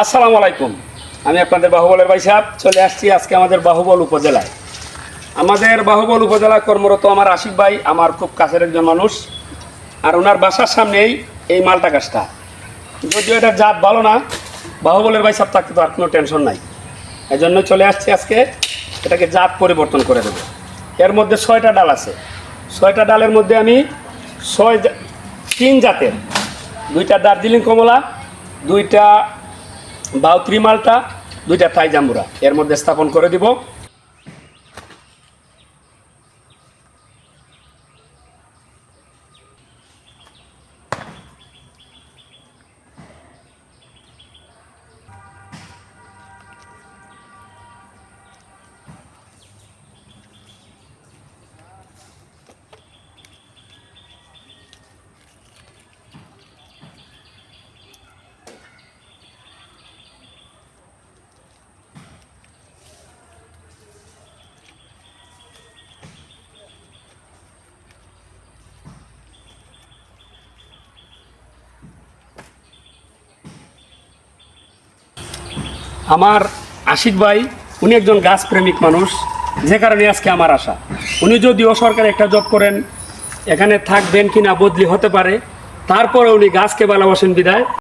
আসসালামু আলাইকুম। আমি আপনাদের বাহুবলের ভাই সাহেব চলে আসছি আজকে আমাদের বাহুবল উপজেলায়। আমাদের বাহুবল উপজেলায় কর্মরত আমার আশিক ভাই আমার খুব কাছের একজন মানুষ, আর ওনার বাসার সামনেই এই মালটা গাছটা। যদিও এটার জাত ভালো না, বাহুবলের ভাই সাহেব থাকতে তো আর কোনো টেনশন নাই। এই জন্য চলে আসছি আজকে এটাকে জাত পরিবর্তন করে দেবো। এর মধ্যে 6টা ডাল আছে। 6টা ডালের মধ্যে আমি 3 জাতের, 2টা দার্জিলিং কমলা, 2টা বাউত্রি মালটা, 2টা থাই জাম্বুরা এর মধ্যে স্থাপন করে দিব। আমার আশিক ভাই উনি একজন গাছ প্রেমিক মানুষ, যে কারণে আজকে আমার আশা। উনি যদিও সরকারি একটা জব করেন, এখানে থাকবেন কিনা বদলি হতে পারে, তারপরে উনি গাছকে ভালোবাসেন বিদায়